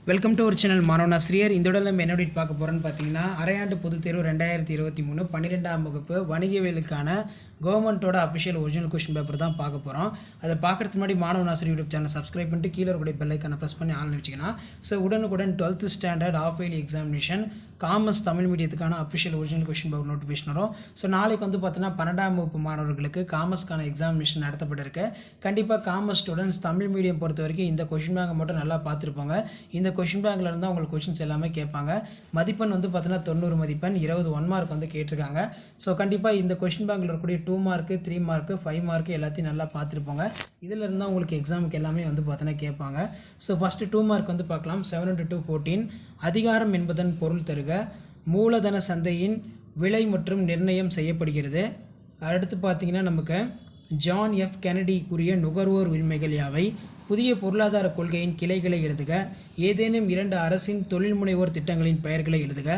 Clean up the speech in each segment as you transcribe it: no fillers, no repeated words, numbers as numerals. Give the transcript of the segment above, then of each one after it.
Welcome to ஒரு channel மாணவனாசிரியர். இந்த உடல் நம்ம என்ன பார்க்க போகிறோன்னு பார்த்தீங்கன்னா, அரையாண்டு பொதுத் தேர்வு 2023 12ஆம் வகுப்பு வணிகவியலுக்கான கவர்மெண்ட்டோட அஃபிஷியல் ஒரிஜினல் கொஸ்டின் பேப்பர் தான் பார்க்க போகிறோம். அதை பார்க்குறதுக்கு முன்னாடி மாணவனாசிரியர் யூடியூப் சேனல் சப்ஸ்கிரைப் பண்ணிட்டு கீழே இருக்கக்கூடிய பெல் ஐக்கானை ப்ரெஸ் பண்ணி ஆன்லைன் வச்சுக்கலாம். ஸோ உடனுக்குடன் 12th standard of yearly examination commerce Tamil மீடியத்துக்கான official original question paper notification வரும். ஸோ நாளைக்கு வந்து பார்த்தீங்கன்னா 12ஆம் வகுப்பு மாணவர்களுக்கு காமர்ஸ்க்கான எக்ஸாமினேஷன் நடத்தப்பட்டிருக்கு. கண்டிப்பாக காமர்ஸ் ஸ்டூடெண்ட்ஸ் தமிழ் மீடியம் பொறுத்த வரைக்கும் இந்த கொஸ்டின் பேங்கை மட்டும் நல்லா பார்த்துருப்பாங்க. இந்த கொஸ்டின் பேங்கில் இருந்தால் உங்களுக்கு கொஸ்டின்ஸ் எல்லாமே கேட்பாங்க. மதிப்பெண் வந்து பார்த்தீங்கன்னா 90 மதிப்பெண், 20 1 மார்க் வந்து கேட்டிருக்காங்க. ஸோ கண்டிப்பாக இந்த கொஸ்டின் பேங்கில் இருக்கக்கூடிய 2 மார்க்கு 3 மார்க்கு 5 மார்க்கு எல்லாத்தையும் நல்லா பார்த்துருப்பாங்க. இதில் இருந்தால் உங்களுக்கு எக்ஸாமுக்கு எல்லாமே வந்து பார்த்தீங்கன்னா கேட்பாங்க. ஸோ ஃபஸ்ட்டு 2 மார்க் வந்து பார்க்கலாம். 7 × 2 14. அதிகாரம் என்பதன் பொருள் தருக. மூலதன சந்தையின் விலை மற்றும் நிர்ணயம் செய்யப்படுகிறது. அடுத்து பார்த்தீங்கன்னா நமக்கு ஜான் எஃப் கெனடி கூறிய நுகர்வோர் உரிமைகள் யாவை? புதிய பொருளாதார கொள்கையின் கிளைகளை எழுதுக. ஏதேனும் 2 அரசின் தொழில் முனைவோர் திட்டங்களின் பெயர்களை எழுதுக.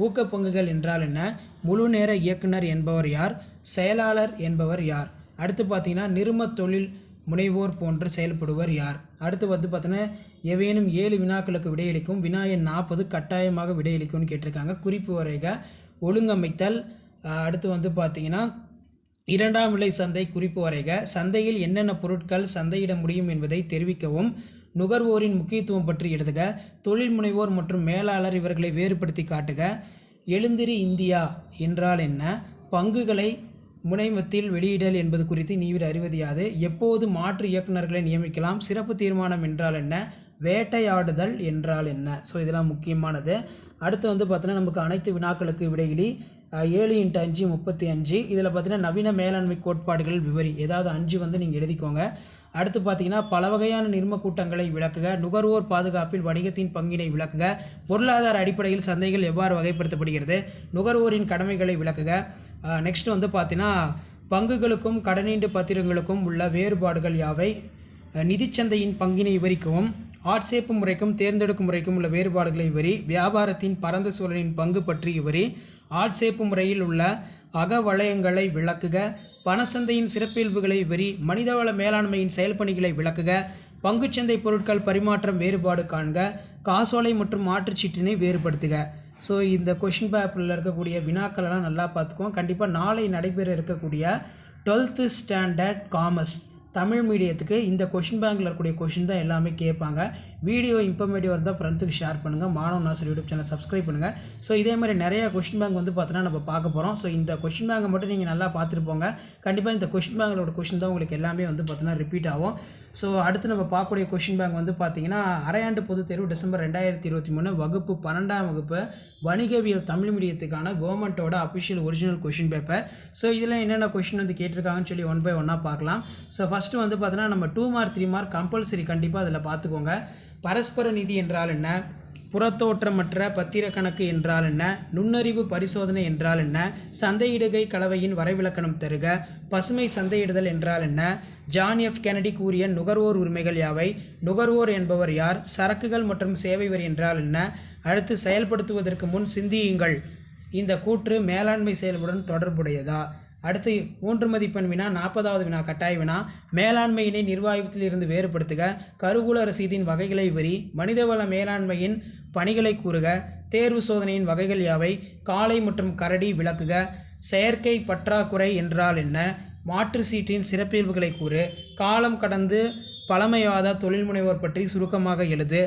ஊக்கப் பங்குகள் என்றால் என்ன? முழு நேர இயக்குனர் என்பவர் யார்? செயலாளர் என்பவர் யார்? அடுத்து பார்த்தீங்கன்னா நிறும தொழில் முனைவோர் போன்று செயல்படுவர் யார்? அடுத்து வந்து பார்த்தீங்கன்னா ஏவேனும் 7 வினாக்களுக்கு விடையளிக்கும். வினா எண் 40 கட்டாயமாக விடையளிக்கும்னு கேட்டிருக்காங்க. குறிப்பு வரைக. ஒழுங்கமைத்தல். அடுத்து வந்து பார்த்தீங்கன்னா 2ஆம் நிலை சந்தை குறிப்பு வரைக. சந்தையில் என்னென்ன பொருட்கள் சந்தையிட முடியும் என்பதை தெரிவிக்கவும். நுகர்வோரின் முக்கியத்துவம் பற்றி எழுதுக. தொழில் முனைவோர் மற்றும் மேலாளர் இவர்களை வேறுபடுத்தி காட்டுக. எழுந்திரி இந்தியா என்றால் என்ன? பங்குகளை முனைமத்தில் வெளியிடல் என்பது குறித்து நீவிட அறிவது யாது? எப்போது மாற்று இயக்குநர்களை நியமிக்கலாம்? சிறப்பு தீர்மானம் என்றால் என்ன? வேட்டையாடுதல் என்றால் என்ன? ஸோ இதெல்லாம் முக்கியமானது. அடுத்து வந்து பார்த்தீங்கன்னா நமக்கு அனைத்து வினாக்களுக்கு விடையிலி 7 × 5 35. இதில் பார்த்தீங்கன்னா நவீன மேலாண்மை கோட்பாடுகள் விவரி. ஏதாவது 5 வந்து நீங்கள் எழுதிக்கோங்க. அடுத்து பார்த்தீங்கன்னா பல வகையான நிர்ம கூட்டங்களை விளக்குக. நுகர்வோர் பாதுகாப்பில் வணிகத்தின் பங்கினை விளக்குக. பொருளாதார அடிப்படையில் சந்தைகள் எவ்வாறு வகைப்படுத்தப்படுகிறது? நுகர்வோரின் கடமைகளை விளக்குக. நெக்ஸ்ட் வந்து பார்த்தீங்கன்னா பங்குகளுக்கும் கடனீண்டு பத்திரங்களுக்கும் உள்ள வேறுபாடுகள் யாவை? நிதிச்சந்தையின் பங்கினை விவரிக்கவும். ஆட்சேப்பு முறைக்கும் தேர்ந்தெடுக்கும் முறைக்கும் உள்ள வேறுபாடுகளை விவரி. வியாபாரத்தின் பரந்த சூழலின் பங்கு பற்றி விவரி. ஆட்சேப்பு முறையில் உள்ள அகவளையங்களை விளக்குக. பணசந்தையின் சிறப்பியல்புகளை விவரி. மனிதவள மேலாண்மையின் செயல்பணிகளை விளக்குக. பங்குச்சந்தை பொருட்கள் பரிமாற்றம் வேறுபாடு காண்க. காசோலை மற்றும் மாற்றுச்சீட்டினை வேறுபடுத்துக. ஸோ இந்த கொஷின் பேப்பரில் இருக்கக்கூடிய வினாக்களெல்லாம் நல்லா பார்த்துக்குவோம். கண்டிப்பாக நாளை நடைபெற இருக்கக்கூடிய 12th ஸ்டாண்டர்ட் காமர்ஸ் தமிழ் மீடியத்துக்கு இந்த கொஷின் பேங்கில் இருக்கக்கூடிய கொஷின் தான் எல்லாமே கேட்பாங்க. வீடியோ இன்ஃபர்மேட்டிவ் இருந்தால் ஃப்ரெண்ட்ஸுக்கு ஷேர் பண்ணுங்கள். மாணவனாசிரியர் யூடியூப் சேனல் சப்ஸ்கிரைப் பண்ணுங்கள். ஸோ இதே மாதிரி நிறைய கொஷின் பேங்க் வந்து பார்த்தீங்கன்னா நம்ம பார்க்க போகிறோம். ஸோ இந்த கொஷின் பேங்கை மட்டும் நீங்கள் நல்லா பார்த்துருப்போங்க. கண்டிப்பாக இந்த கொஷின் பேங்களோட கொஷின் தான் உங்களுக்கு எல்லாமே வந்து பார்த்தீங்கன்னா ரிப்பீட் ஆகும். ஸோ அடுத்து நம்ம பார்க்கக்கூடிய கொஷின் பேங்க் வந்து பார்த்தீங்கன்னா அரையாண்டு பொதுத் தேர்வு டிசம்பர் 2023 வகுப்பு 12ஆம் வகுப்பு வணிகவியல் தமிழ் மீடியத்துக்கான கவர்மெண்ட்டோட official original question paper. So இதில் என்னென்ன கொஷின் வந்து கேட்டிருக்காங்கன்னு சொல்லி 1 by 1 பார்க்கலாம். ஸோ ஃபஸ்ட்டு வந்து பார்த்தீங்கன்னா நம்ம 2 மார்க் 3 மார்க் கம்பல்சரி கண்டிப்பாக அதில் பார்த்துக்கோங்க. பரஸ்பர நிதி என்றால் என்ன? புறத்தோற்றமற்ற பத்திர கணக்கு என்றால் என்ன? நுண்ணறிவு பரிசோதனை என்றால் என்ன? சந்தையிடுகை கலவையின் வரைவிலக்கணம் தருக. பசுமை சந்தையிடுதல் என்றால் என்ன? ஜான் எஃப் கெனடி கூறிய நுகர்வோர் உரிமைகள் யாவை? நுகர்வோர் என்பவர் யார்? சரக்குகள் மற்றும் சேவை வரி என்றால் என்ன? அடுத்து செயல்படுத்துவதற்கு முன் சிந்தியுங்கள். இந்த கூற்று மேலாண்மை செயல்புடன் தொடர்புடையதா? அடுத்து 3 மதிப்பெண் வினா 40வது வினா கட்டாய வினா. மேலாண்மையினை நிர்வாகத்தில் இருந்து வேறுபடுத்துக. கருவூல ரசீதின் வகைகளை விவரி. மனிதவள மேலாண்மையின் பணிகளை கூறுக. தேர்வு சோதனையின் வகைகள் யாவை? காளை மற்றும் கரடி விளக்குக. செயற்கை பற்றாக்குறை என்றால் என்ன? மாற்று சீட்டின் சிறப்பியல்புகளை கூறு. காலம் கடந்து பழமைவாத தொழில் முனைவோர் பற்றி சுருக்கமாக எழுது.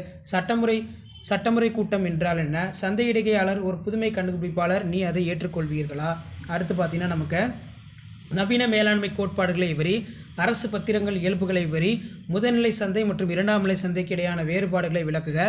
சட்டமுறை கூட்டம் என்றால் என்ன? சந்தையிடுகையாளர் ஒரு புதுமை கண்டுபிடிப்பாளர், நீ அதை ஏற்றுக்கொள்வீர்களா? அடுத்து பார்த்தீங்கன்னா நமக்கு நவீன மேலாண்மை கோட்பாடுகளை விவரி. அரசு பத்திரங்கள் இயல்புகளை விவரி. முதல்நிலை சந்தை மற்றும் 2ஆம் நிலை சந்தைக்கு இடையான வேறுபாடுகளை விளக்குக.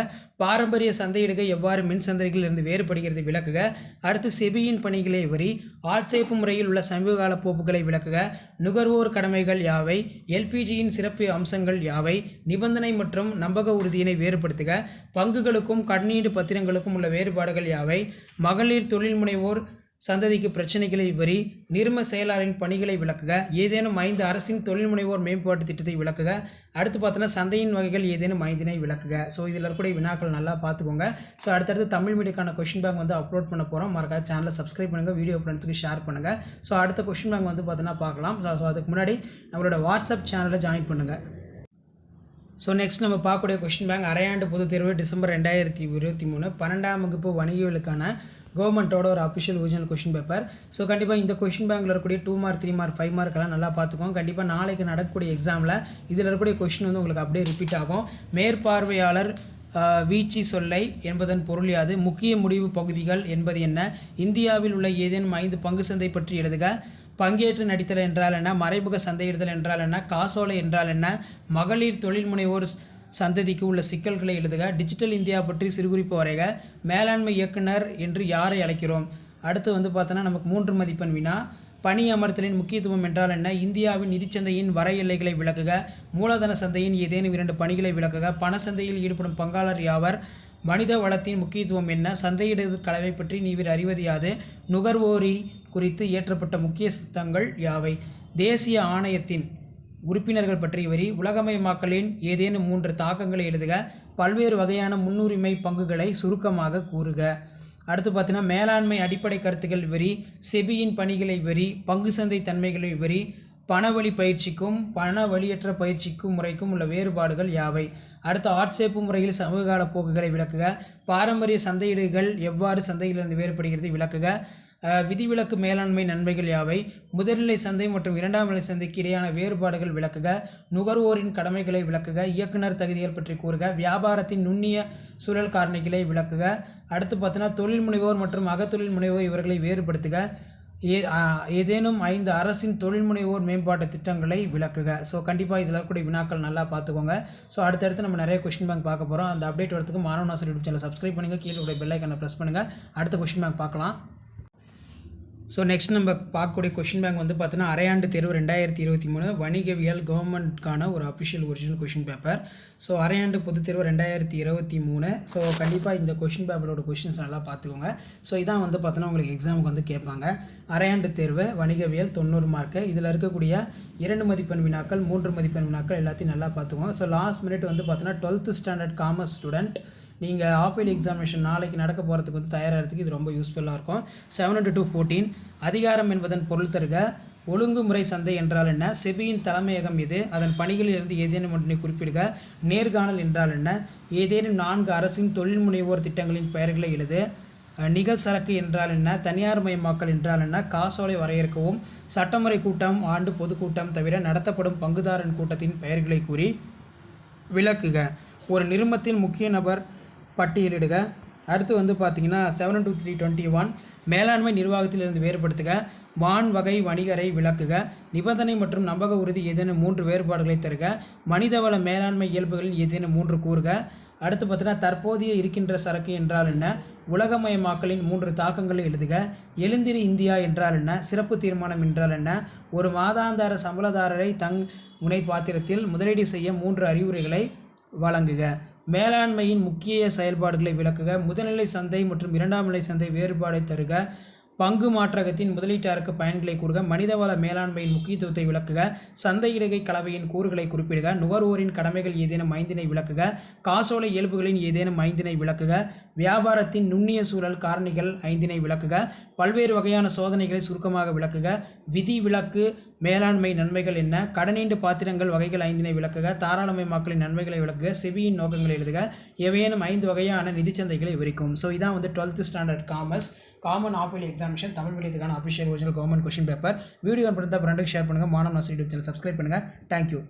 பாரம்பரிய சந்தையிடுகை எவ்வாறு மின் சந்தைகளில் இருந்து வேறுபடுகிறது விளக்குக. அடுத்து செபியின் பணிகளை விவரி. ஆட்சேர்ப்பு முறையில் உள்ள சமீபகால போக்குகளை விளக்குக. நுகர்வோர் கடமைகள் யாவை? எல்பிஜியின் சிறப்பு அம்சங்கள் யாவை? நிபந்தனை மற்றும் நம்பக உறுதியினை வேறுபடுத்துக. பங்குகளுக்கும் கடனீடு பத்திரங்களுக்கும் உள்ள வேறுபாடுகள் யாவை? மகளிர் தொழில் முனைவோர் சந்ததிக்கு பிரச்சனைகளை விவரி. நிர்ம செயலாளரின் பணிகளை விளக்குக. ஏதேனும் 5 அரசின் தொழில் முனைவோர் மேம்பாட்டு திட்டத்தை விளக்குக. அடுத்து பார்த்தோன்னா சந்தையின் வகைகள் ஏதேனும் 5 விளக்குக. ஸோ இதில் இருக்கக்கூடிய வினாக்கள் நல்லா பார்த்துக்கோங்க. ஸோ அடுத்தடுத்து தமிழ் மீடியக்கான கொஷின் பேங்க் வந்து அப்லோட் பண்ண போகிறோம். மறக்காம சேனலை சப்ஸ்கிரைப் பண்ணுங்கள், வீடியோ ஃப்ரெண்ட்ஸுக்கு ஷேர் பண்ணுங்கள். ஸோ அடுத்த கொஷின் பேங்க் வந்து பார்த்தீங்கன்னா பார்க்கலாம். ஸோ அதுக்கு முன்னாடி நம்மளோட வாட்ஸ்அப் சேனலை ஜாயின் பண்ணுங்கள். ஸோ நெக்ஸ்ட் நம்ம பார்க்கக்கூடிய கொஸ்டின் பேங்க் அரையாண்டு பொதுத் தேர்வு டிசம்பர் 2023 12ஆம் வகுப்பு வணிகவியலுக்கான கவர்மெண்ட்டோட ஒரு official original question paper. So கண்டிப்பாக இந்த கொஸ்டின் பேங்கில் இருக்கக்கூடிய 2 மார்க் 3 மார்க் 5 மார்க்கெல்லாம் நல்லா பார்த்துக்கோங்க. கண்டிப்பாக நாளைக்கு நடக்கக்கூடிய எக்ஸாமில் இதில் இருக்கக்கூடிய கொஸ்டின் வந்து உங்களுக்கு அப்படியே ரிப்பீட் ஆகும். மேற்பார்வையாளர் வீழ்ச்சி சொல்லை என்பதன் பொருள் யாது? முக்கிய முடிவு பகுதிகள் என்பது என்ன? இந்தியாவில் உள்ள ஏதேனும் 5 பங்கு சந்தை பற்றி எழுதுக. பங்கேற்று நடித்தல் என்றால் என்ன? மறைமுக சந்தையிடுதல் என்றால் என்ன? காசோலை என்றால் என்ன? மகளிர் தொழில் முனைவோர் சந்ததிக்கு உள்ள சிக்கல்களை எழுதுக. டிஜிட்டல் இந்தியா பற்றி சிறுகுறிப்பு வரைக. மேலாண்மை இயக்குனர் என்று யாரை அழைக்கிறோம்? அடுத்து வந்து பார்த்தோன்னா நமக்கு 3 மதிப்பெண் வினா. பணி அமர்த்தலின் முக்கியத்துவம் என்றால் என்ன? இந்தியாவின் நிதிச்சந்தையின் வர எல்லைகளை விளக்குக. மூலதன சந்தையின் ஏதேனும் 2 பணிகளை விளக்குக. பண சந்தையில் ஈடுபடும் பங்காளர் யாவர்? மனித வளத்தின் முக்கியத்துவம் என்ன? சந்தையிடுதல் கலவை பற்றி நீவிர் அறிவது யாது? நுகர்வோரி குறித்து இயற்றப்பட்ட முக்கிய சட்டங்கள் யாவை? தேசிய ஆணையத்தின் உறுப்பினர்கள் பற்றிய வரி. உலகமயமாக்கலின் ஏதேனும் 3 தாக்கங்களை எழுதுக. பல்வேறு வகையான முன்னுரிமை பங்குகளை சுருக்கமாக கூறுக. அடுத்து பார்த்தீங்கன்னா மேலாண்மை அடிப்படை கருத்துக்கள் வரி. செபியின் பணிகளை வரி. பங்கு சந்தை தன்மைகளை வரி. பணவழி பயிற்சிக்கும் பண வழியற்ற பயிற்சிக்கும் முறைக்கும் உள்ள வேறுபாடுகள் யாவை? அடுத்து ஆட்சேப்பு முறையில் சமூககால போக்குகளை விளக்குக. பாரம்பரிய சந்தையீடுகள் எவ்வாறு சந்தையிலிருந்து வேறுபடுகிறது விளக்குக. விதிவிலக்கு மேலாண்மை நன்மைகள் யாவை? முதல்நிலை சந்தை மற்றும் 2ஆம் நிலை சந்தைக்கு இடையான வேறுபாடுகள் விளக்குக. நுகர்வோரின் கடமைகளை விளக்குக. இயக்குனர் தகுதிகள் பற்றி கூறுக. வியாபாரத்தின் நுண்ணிய சூழல் காரணிகளை விளக்குக. அடுத்து பார்த்தீங்கன்னா தொழில் முனைவோர் மற்றும் அகத்தொழில் முனைவோர் இவர்களை வேறுபடுத்துக. ஏதேனும் 5 அரசின் தொழில் முனைவோர் மேம்பாட்டு திட்டங்களை விளக்குக. ஸோ கண்டிப்பாக இதில் இருக்கக்கூடிய வினாக்கள் நல்லா பார்த்துக்கோங்க. ஸோ அடுத்தடுத்து நம்ம நிறைய கொஸ்டின் பேங்க் பார்க்க போகிறோம். அந்த அப்டேட் வரதுக்கு மாணவ நாசர் யூடியூப் சேனல் சப்ஸ்கிரைப் பண்ணுங்கள். கீழே உடைய பெல் ஐக்கானை ப்ரெஸ் பண்ணுங்கள். அடுத்த கொஸ்டின் பேங்க் பார்க்கலாம். ஸோ நெக்ஸ்ட் நம்ம பார்க்கக்கூடிய கொஷின் பேங்க் வந்து பார்த்தீங்கன்னா அரையாண்டு தேர்வு 2023 வணிகவியல் கவர்மெண்ட்கான ஒரு official original question paper. So அரையாண்டு பொதுத் தேர்வு 2023. ஸோ கண்டிப்பாக இந்த கொஷின் பேப்பரோட கொஷின்ஸ் நல்லா பார்த்துக்கோங்க. ஸோ இதான் வந்து பார்த்தீங்கன்னா உங்களுக்கு எக்ஸாமுக்கு வந்து கேட்பாங்க. அரையாண்டு தேர்வு வணிகவியல் 90 மார்க்கு. இதில் இருக்கக்கூடிய 2 மதிப்பெண் வினாக்கள் 3 மதிப்பெண் வினாக்கள் எல்லாத்தையும் நல்லா பார்த்துக்கோங்க. ஸோ லாஸ்ட் மினிட் வந்து பார்த்தீங்கன்னா 12th ஸ்டாண்டர்ட் காமர்ஸ் ஸ்டூடெண்ட் நீங்கள் ஆஃபேலி எக்ஸாமினேஷன் நாளைக்கு நடக்க போகிறதுக்கு வந்து தயாராகிறதுக்கு இது ரொம்ப யூஸ்ஃபுல்லாக இருக்கும். 7 to 14 அதிகாரம் என்பதன் பொருள் தருக. ஒழுங்குமுறை சந்தை என்றால் என்ன? செபியின் தலைமையகம் எது? அதன் பணிகளிலிருந்து ஏதேனும் ஒன்றை குறிப்பிடுக. நேர்காணல் என்றால் என்ன? ஏதேனும் 4 அரசின் தொழில் முனைவோர் திட்டங்களின் பெயர்களை எழுது. நிகழ் சரக்கு என்றால் என்ன? தனியார் மயமாக்கல் என்றால் என்ன? காசோலை வரையறுக்கவும். சட்டமுறை கூட்டம் ஆண்டு பொதுக்கூட்டம் தவிர நடத்தப்படும் பங்குதாரன் கூட்டத்தின் பெயர்களை கூறி விளக்குக. ஒரு நிறுவனத்தின் முக்கிய நபர் பட்டியலிடுக. அடுத்து வந்து பார்த்தீங்கன்னா 7 to 321 மேலாண்மை நிர்வாகத்திலிருந்து வேறுபடுத்துக. வான் வகை வணிகரை விளக்குக. நிபந்தனை மற்றும் நம்பக உறுதி ஏதேனும் 3 வேறுபாடுகளை தருக. மனிதவள மேலாண்மை இயல்புகளில் ஏதேனும் 3 கூறுக. அடுத்து பார்த்தீங்கன்னா தற்போதைய இருக்கின்ற சரக்கு என்றால் என்ன? உலகமயமாக்கலின் 3 தாக்கங்களை எழுதுக. எழுந்திரி இந்தியா என்றால் என்ன? சிறப்பு தீர்மானம் என்றால் என்ன? ஒரு மாதாந்திர சம்பளதாரரை முனை பாத்திரத்தில் முதலீடு செய்ய 3 அறிவுரைகளை வழங்குக. மேலாண்மையின் முக்கிய செயல்பாடுகளை விளக்குக. முதல்நிலை சந்தை மற்றும் 2ஆம் நிலை சந்தை வேறுபாடை தருக. பங்கு மாற்றகத்தின் முதலீட்டாருக்கு பயன்களை கூறுக. மனிதவள மேலாண்மையின் முக்கியத்துவத்தை விளக்குக. சந்தையிடுகை கலவையின் கூறுகளை குறிப்பிடுக. நுகர்வோரின் கடமைகள் ஏதேனும் 5 விளக்குக. காசோலை இயல்புகளின் ஏதேனும் 5 விளக்குக. வியாபாரத்தின் நுண்ணிய சூழல் காரணிகள் 5 விளக்குக. பல்வேறு வகையான சோதனைகளை சுருக்கமாக விளக்குக. விதி விலக்கு மேலாண்மை நன்மைகள் என்ன? கடனீண்டு பாத்திரங்கள் வகைகள் 5 விளக்குக. தாராளமயமாக்கலின் நன்மைகளை விளக்குக. செபியின் நோக்கங்களை எழுதுக. எவையேனும் 5 வகையான நிதிச்சந்தைகளை விவரிக்கும். ஸோ இதான் வந்து 12th standard commerce common half yearly examination Tamil மீடியத்துக்கான official original government question paper. Video பிடித்த ஃப்ரெண்டுக்கு ஷேர் பண்ணுங்கள். மாணவ நாசர் யூடியூப் சேனல் சப்ஸ்கிரைப் பண்ணுங்கள். தேங்க்யூ.